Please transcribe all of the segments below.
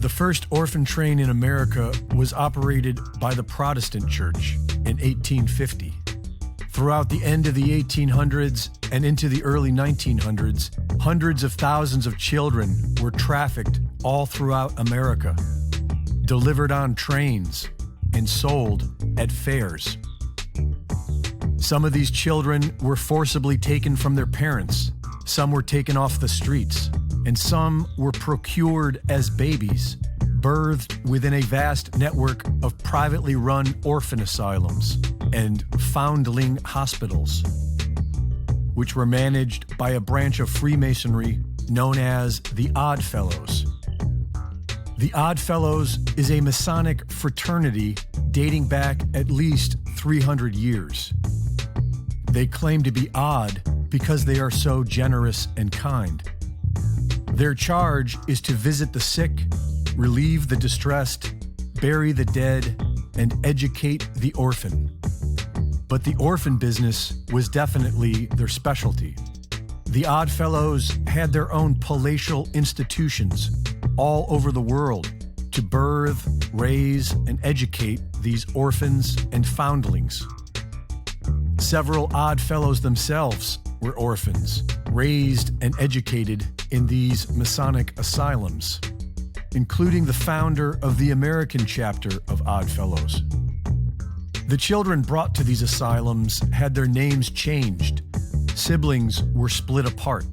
The first orphan train in America was operated by the Protestant Church in 1850. Throughout the end of the 1800s and into the early 1900s, hundreds of thousands of children were trafficked all throughout America, delivered on trains, and sold at fairs. Some of these children were forcibly taken from their parents, some were taken off the streets, and some were procured as babies, birthed within a vast network of privately run orphan asylums and foundling hospitals, which were managed by a branch of Freemasonry known as the Odd Fellows. The Odd Fellows is a Masonic fraternity dating back at least 300 years. They claim to be odd because they are so generous and kind. Their charge is to visit the sick, relieve the distressed, bury the dead, and educate the orphan. But the orphan business was definitely their specialty. The Odd Fellows had their own palatial institutions all over the world to birth, raise, and educate these orphans and foundlings. Several Odd Fellows themselves were orphans, raised and educated in these Masonic asylums, including the founder of the American chapter of Odd Fellows. The children brought to these asylums had their names changed, siblings were split apart,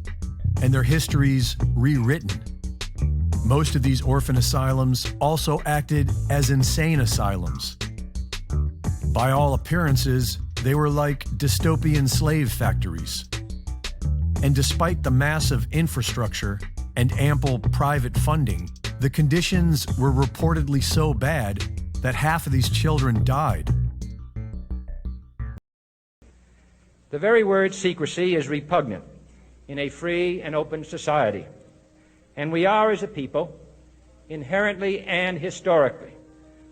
and their histories rewritten. Most of these orphan asylums also acted as insane asylums. By all appearances, they were like dystopian slave factories. And despite the massive infrastructure and ample private funding, the conditions were reportedly so bad that half of these children died. The very word secrecy is repugnant in a free and open society, and we are, as a people, inherently and historically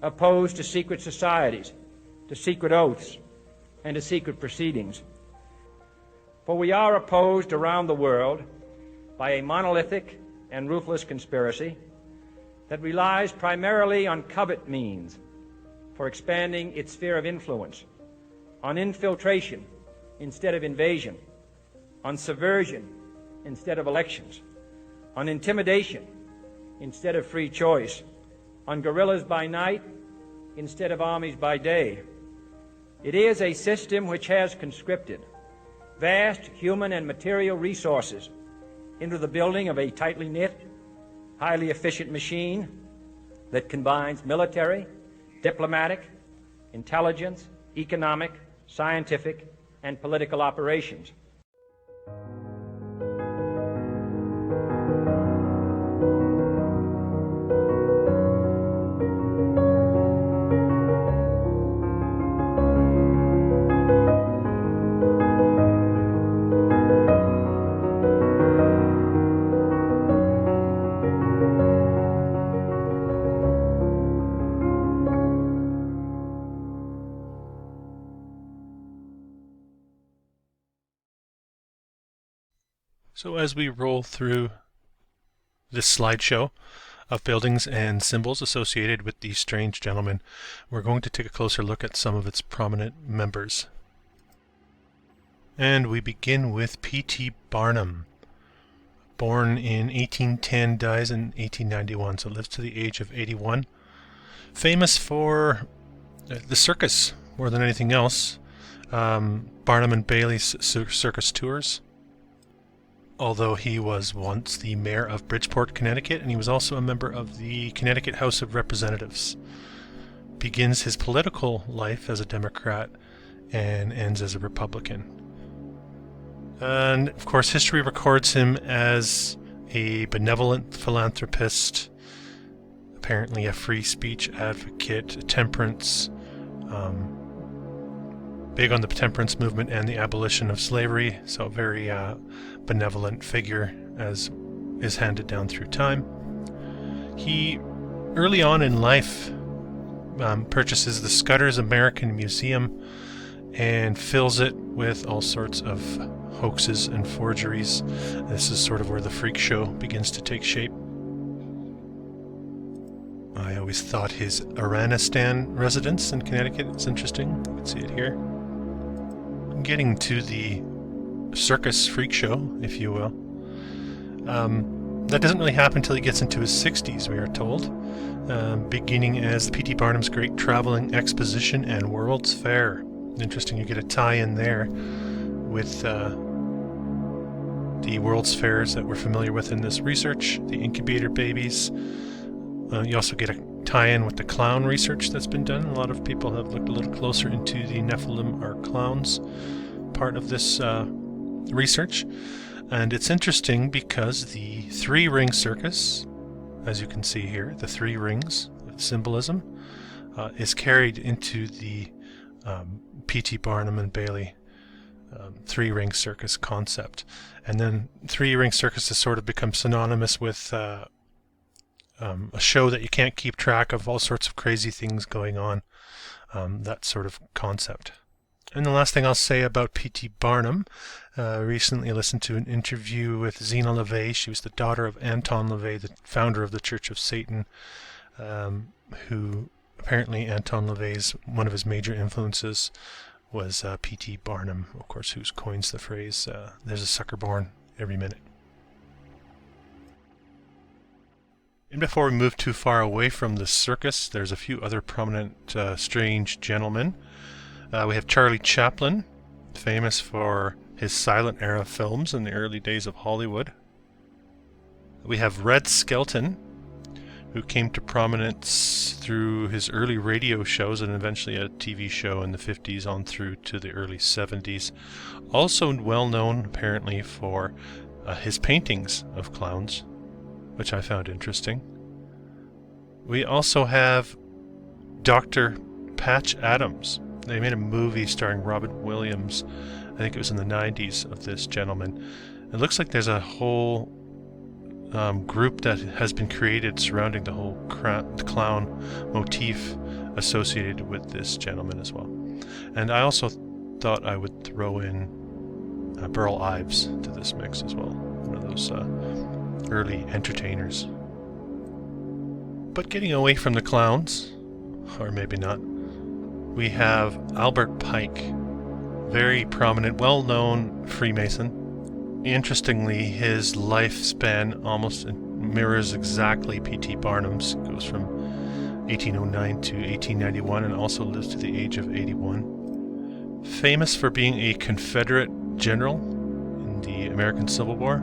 opposed to secret societies, to secret oaths, and to secret proceedings. For we are opposed around the world by a monolithic and ruthless conspiracy that relies primarily on covert means for expanding its sphere of influence, on infiltration instead of invasion, on subversion instead of elections, on intimidation instead of free choice, on guerrillas by night instead of armies by day. It is a system which has conscripted vast human and material resources into the building of a tightly knit, highly efficient machine that combines military, diplomatic, intelligence, economic, scientific, and political operations. So as we roll through this slideshow of buildings and symbols associated with these strange gentlemen, we're going to take a closer look at some of its prominent members. And we begin with P.T. Barnum. Born in 1810, dies in 1891, so lives to the age of 81. Famous for the circus more than anything else. Barnum and Bailey's circus tours. Although he was once the mayor of Bridgeport, Connecticut, and he was also a member of the Connecticut House of Representatives. Begins his political life as a Democrat and ends as a Republican. And of course, history records him as a benevolent philanthropist, apparently a free speech advocate, temperance, big on the temperance movement and the abolition of slavery, so a very benevolent figure as is handed down through time. He, early on in life, purchases the Scudder's American Museum and fills it with all sorts of hoaxes and forgeries. This is sort of where the freak show begins to take shape. always thought his Iranistan residence in Connecticut is interesting. You can see it here. Getting to the circus freak show, if you will. That doesn't really happen until he gets into his 60s, we are told. Beginning as the P.T. Barnum's Great Traveling Exposition and World's Fair. Interesting, you get a tie-in there with the World's Fairs that we're familiar with in this research, the incubator babies. You also get a tie-in with the clown research that's been done. A lot of people have looked a little closer into the Nephilim or clowns part of this research. And it's interesting because the three-ring circus, as you can see here, the three rings symbolism, is carried into the P.T. Barnum and Bailey three-ring circus concept. And then three-ring circus has sort of become synonymous with a show that you can't keep track of, all sorts of crazy things going on, that sort of concept. And the last thing I'll say about P.T. Barnum, recently listened to an interview with Zena LaVey. She was the daughter of Anton LaVey, the founder of the Church of Satan, who apparently Anton LaVey's, one of his major influences was P.T. Barnum, of course, who coins the phrase, there's a sucker born every minute. And before we move too far away from the circus, there's a few other prominent strange gentlemen. We have Charlie Chaplin, famous for his silent era films in the early days of Hollywood. We have Red Skelton, who came to prominence through his early radio shows and eventually a TV show in the 50s on through to the early 70s. Also well known, apparently, for his paintings of clowns, which I found interesting. We also have Dr. Patch Adams. They made a movie starring Robin Williams, I think it was in the 90s, of this gentleman. It looks like there's a whole group that has been created surrounding the whole clown motif associated with this gentleman as well. And I also thought I would throw in Burl Ives to this mix as well, one of those early entertainers. But getting away from the clowns, or maybe not, we have Albert Pike, very prominent, well-known Freemason. Interestingly, his lifespan almost mirrors exactly P.T. Barnum's. It goes from 1809 to 1891 and also lives to the age of 81. Famous for being a Confederate general in the American Civil War,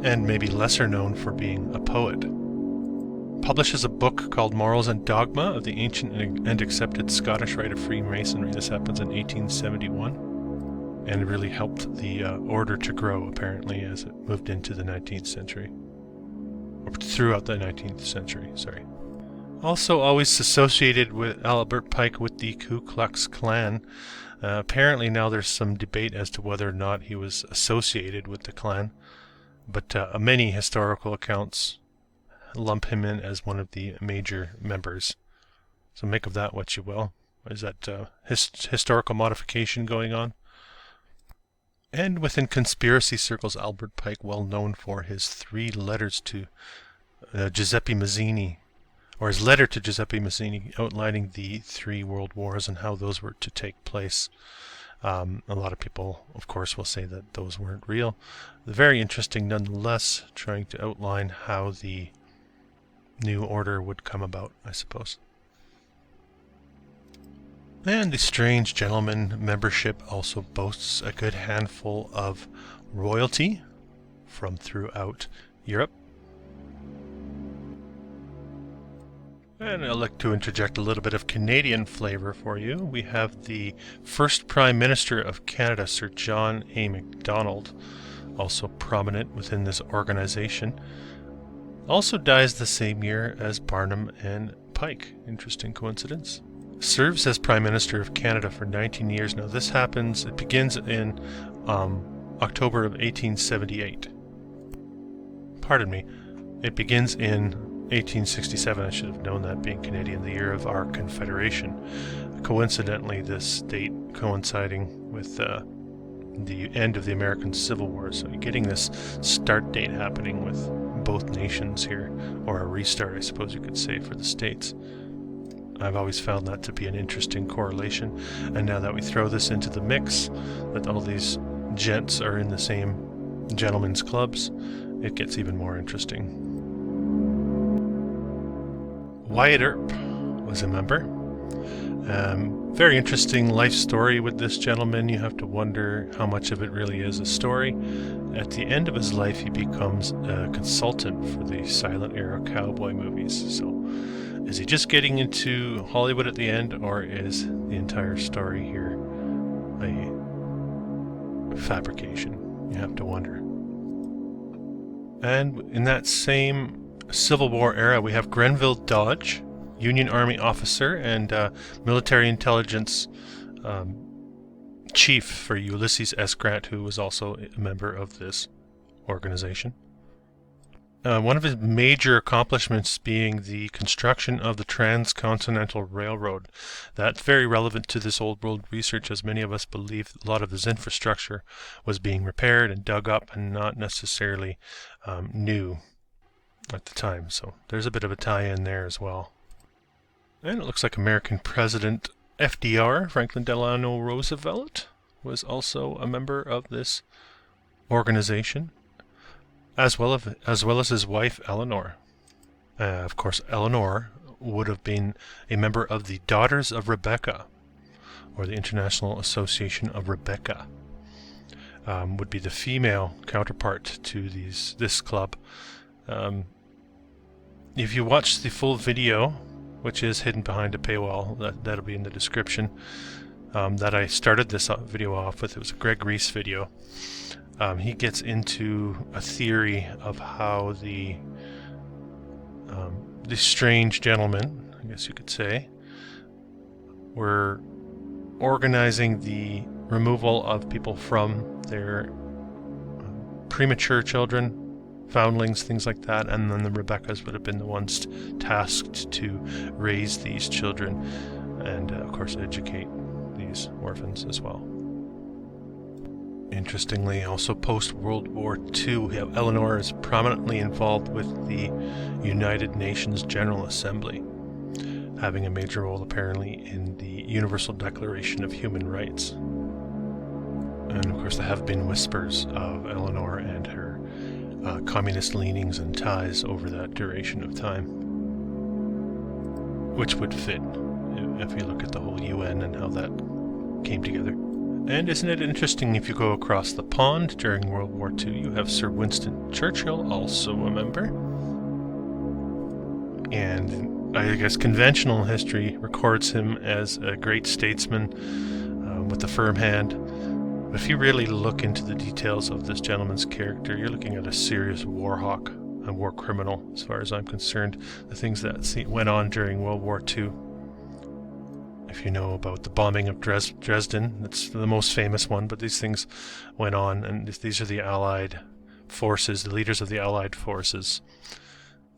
and maybe lesser known for being a poet. Publishes a book called Morals and Dogma of the Ancient and Accepted Scottish Rite of Freemasonry. This happens in 1871, and it really helped the order to grow, apparently, as it moved into the 19th century. Or throughout the 19th century, sorry. Also always associated with Albert Pike with the Ku Klux Klan. Apparently now there's some debate as to whether or not he was associated with the Klan, but many historical accounts lump him in as one of the major members. So make of that what you will. Is that historical modification going on? And within conspiracy circles, Albert Pike, well known for his 3 letters to Giuseppe Mazzini, or his letter to Giuseppe Mazzini outlining the 3 world wars and how those were to take place. A lot of people, of course, will say that those weren't real. Very interesting nonetheless, trying to outline how the new order would come about, I suppose. And the Strange Gentleman membership also boasts a good handful of royalty from throughout Europe. And I'd like to interject a little bit of Canadian flavor for you. We have the first Prime Minister of Canada, Sir John A. Macdonald, also prominent within this organization. Also dies the same year as Barnum and Pike. Interesting coincidence. Serves as Prime Minister of Canada for 19 years. Now this happens, it begins in October of 1878. Pardon me. It begins in 1867. I should have known that, being Canadian, the year of our Confederation. Coincidentally, this date coinciding with the end of the American Civil War. So you're getting this start date happening with both nations here, or a restart, I suppose you could say, for the States. I've always found that to be an interesting correlation, and now that we throw this into the mix, that all these gents are in the same gentlemen's clubs, it gets even more interesting. Wyatt Earp was a member. Very interesting life story with this gentleman. You have to wonder how much of it really is a story. At the end of his life, he becomes a consultant for the silent era cowboy movies. So is he just getting into Hollywood at the end, or is the entire story here a fabrication? You have to wonder. And in that same Civil War era, we have Grenville Dodge, Union Army officer and military intelligence chief for Ulysses S. Grant, who was also a member of this organization. One of his major accomplishments being the construction of the Transcontinental Railroad. That's very relevant to this old world research, as many of us believe a lot of this infrastructure was being repaired and dug up and not necessarily new at the time. So there's a bit of a tie-in there as well. And it looks like American President FDR, Franklin Delano Roosevelt, was also a member of this organization, as well as his wife Eleanor. Of course, Eleanor would have been a member of the Daughters of Rebecca, or the International Association of Rebecca. Would be the female counterpart to this club. If you watch the full video, which is hidden behind a paywall, that'll be in the description, that I started this video off with. It was a Greg Reese video. He gets into a theory of how the strange gentlemen, I guess you could say, were organizing the removal of people from their premature children, foundlings, things like that, and then the Rebeccas would have been the ones tasked to raise these children and, of course, educate these orphans as well. Interestingly, also post-World War II, Eleanor is prominently involved with the United Nations General Assembly, having a major role apparently in the Universal Declaration of Human Rights. And, of course, there have been whispers of Eleanor and her communist leanings and ties over that duration of time, which would fit if you look at the whole UN and how that came together. And isn't it interesting, if you go across the pond during World War II, you have Sir Winston Churchill, also a member. And I guess conventional history records him as a great statesman with a firm hand. But if you really look into the details of this gentleman's character, you're looking at a serious war hawk, a war criminal, as far as I'm concerned. The things that went on during World War II. If you know about the bombing of Dresden, that's the most famous one, but these things went on, and these are the Allied forces, the leaders of the Allied forces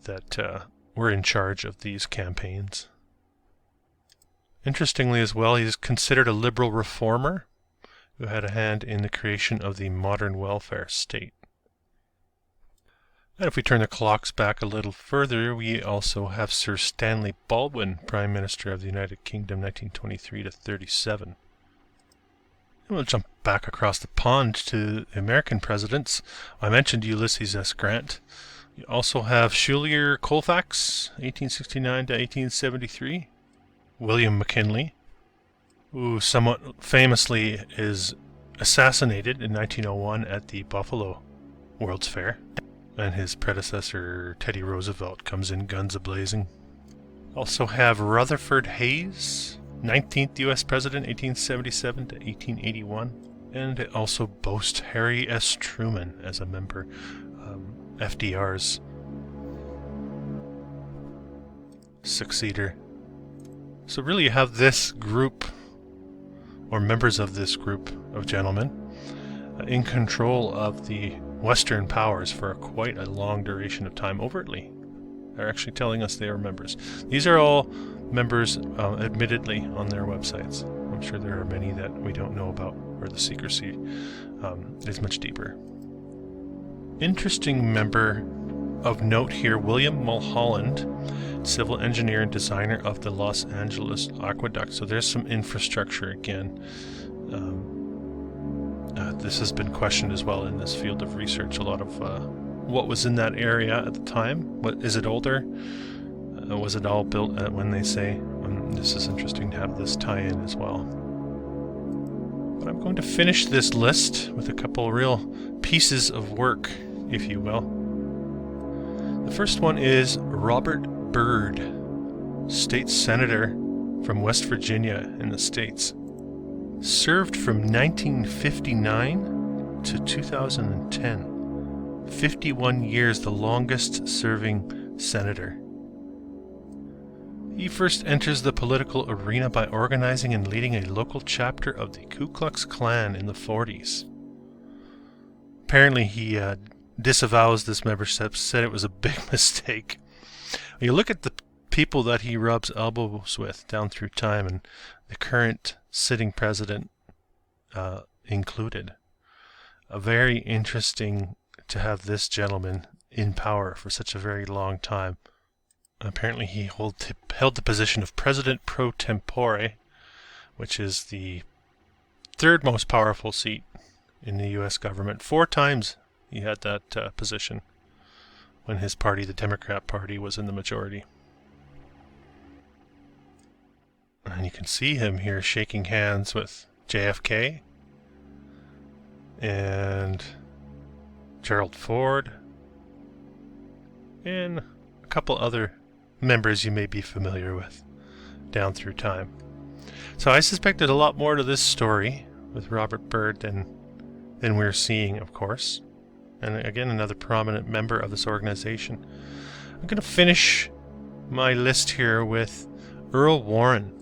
that were in charge of these campaigns. Interestingly as well, he's considered a liberal reformer who had a hand in the creation of the modern welfare state. And if we turn the clocks back a little further, we also have Sir Stanley Baldwin, Prime Minister of the United Kingdom, 1923 to 37. And we'll jump back across the pond to the American presidents. I mentioned Ulysses S. Grant. You also have Schuyler Colfax, 1869 to 1873. William McKinley, who somewhat famously is assassinated in 1901 at the Buffalo World's Fair, and his predecessor Teddy Roosevelt comes in guns a-blazing. Also have Rutherford Hayes, 19th U.S. President, 1877 to 1881, and it also boasts Harry S. Truman as a member, FDR's successor. So really you have this group, or members of this group of gentlemen, in control of the Western powers for quite a long duration of time overtly. They're actually telling us they are members. These are all members, admittedly, on their websites. I'm sure there are many that we don't know about, where the secrecy is much deeper. Interesting member of note here, William Mulholland, civil engineer and designer of the Los Angeles Aqueduct. So there's some infrastructure again. This has been questioned as well in this field of research. A lot of what was in that area at the time. What is it older? Was it all built when they say? This is interesting to have this tie-in as well. But I'm going to finish this list with a couple real pieces of work, if you will. The first one is Robert Byrd, state senator from West Virginia in the States. Served from 1959 to 2010. 51 years, the longest serving senator. He first enters the political arena by organizing and leading a local chapter of the Ku Klux Klan in the 40s. Apparently he disavows this membership, said it was a big mistake. You look at the people that he rubs elbows with down through time, and the current sitting president included. Very interesting to have this gentleman in power for such a very long time. Apparently he held the position of president pro tempore, which is the third most powerful seat in the U.S. government. 4 times he had that position when his party, the Democrat Party, was in the majority. And you can see him here shaking hands with JFK and Gerald Ford and a couple other members you may be familiar with down through time. So I suspect there's a lot more to this story with Robert Byrd than we're seeing, of course. And again, another prominent member of this organization. I'm going to finish my list here with Earl Warren.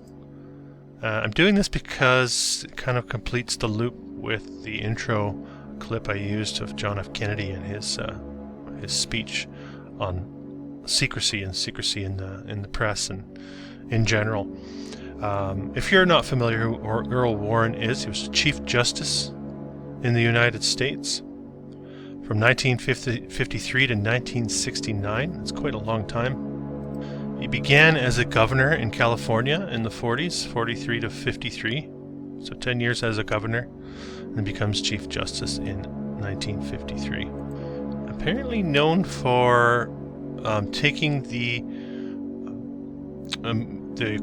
I'm doing this because it kind of completes the loop with the intro clip I used of John F. Kennedy and his speech on secrecy in the press and in general. If you're not familiar who Earl Warren is, he was Chief Justice in the United States from 1953 to 1969. That's quite a long time. He began as a governor in California in the 40s, 43 to 53. So 10 years as a governor, and becomes Chief Justice in 1953. Apparently known for taking the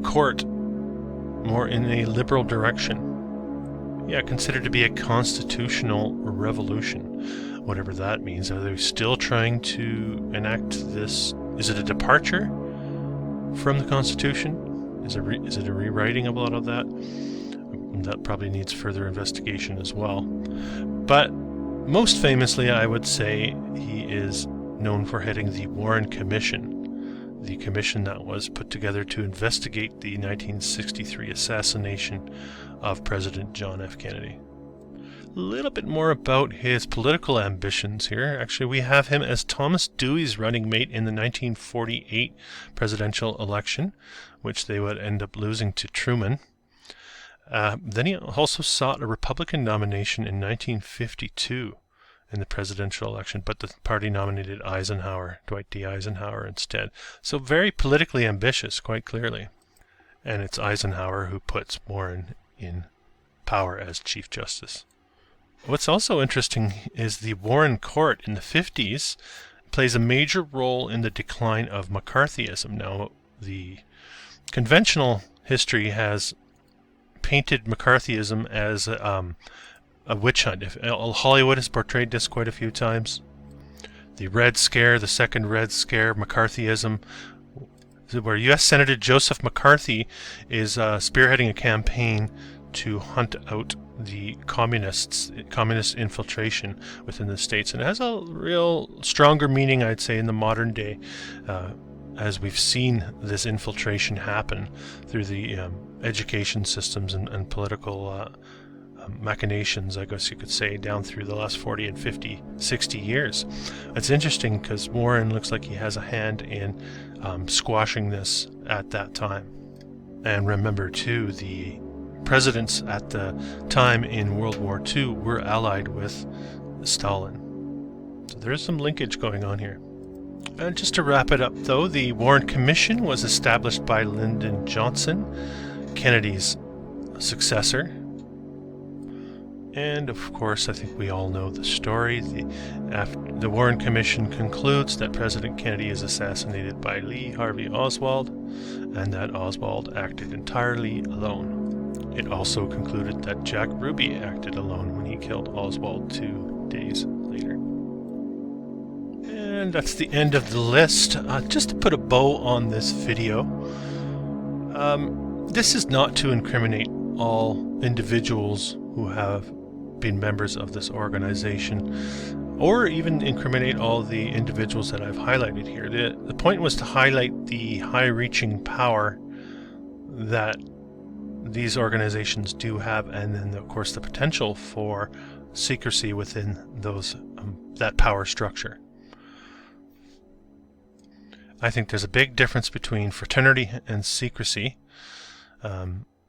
court more in a liberal direction. Yeah, considered to be a constitutional revolution, whatever that means. Are they still trying to enact this? Is it a departure from the Constitution? Is it a rewriting of a lot of that? That probably needs further investigation as well. But most famously, I would say he is known for heading the Warren Commission, the commission that was put together to investigate the 1963 assassination of President John F. Kennedy. A little bit more about his political ambitions here. Actually, we have him as Thomas Dewey's running mate in the 1948 presidential election, which they would end up losing to Truman. Then he also sought a Republican nomination in 1952 in the presidential election, but the party nominated Eisenhower, Dwight D. Eisenhower, instead. So very politically ambitious, quite clearly. And it's Eisenhower who puts Warren in power as Chief Justice. What's also interesting is the Warren Court in the 50s plays a major role in the decline of McCarthyism. Now, the conventional history has painted McCarthyism as a witch hunt. Hollywood has portrayed this quite a few times. The Red Scare, the second Red Scare, McCarthyism, where U.S. Senator Joseph McCarthy is spearheading a campaign to hunt out the communist infiltration within the states. And it has a real stronger meaning, I'd say, in the modern day, as we've seen this infiltration happen through the education systems and political machinations, I guess you could say, down through the last 40 and 50, 60 years. It's interesting because Warren looks like he has a hand in squashing this at that time. And remember, too, the presidents at the time in World War II were allied with Stalin. So there's some linkage going on here. And just to wrap it up, though, the Warren Commission was established by Lyndon Johnson, Kennedy's successor. And of course, I think we all know the story. The Warren Commission concludes that President Kennedy is assassinated by Lee Harvey Oswald, and that Oswald acted entirely alone. It also concluded that Jack Ruby acted alone when he killed Oswald 2 days later. And that's the end of the list. Just to put a bow on this video, this is not to incriminate all individuals who have been members of this organization, or even incriminate all the individuals that I've highlighted here. The point was to highlight the high-reaching power that these organizations do have, and then of course the potential for secrecy within those that power structure. I think there's a big difference between fraternity and secrecy.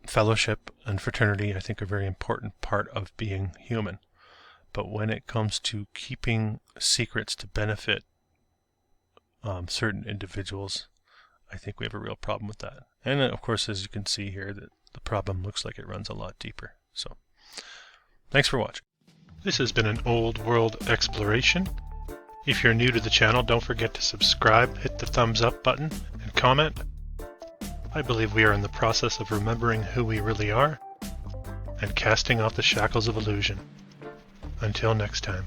Fellowship and fraternity, I think, are a very important part of being human. But when it comes to keeping secrets to benefit certain individuals, I think we have a real problem with that. And of course, as you can see here, that the problem looks like it runs a lot deeper. So, thanks for watching. This has been an old world exploration. If you're new to the channel, don't forget to subscribe, hit the thumbs up button, and comment. I believe we are in the process of remembering who we really are and casting off the shackles of illusion. Until next time.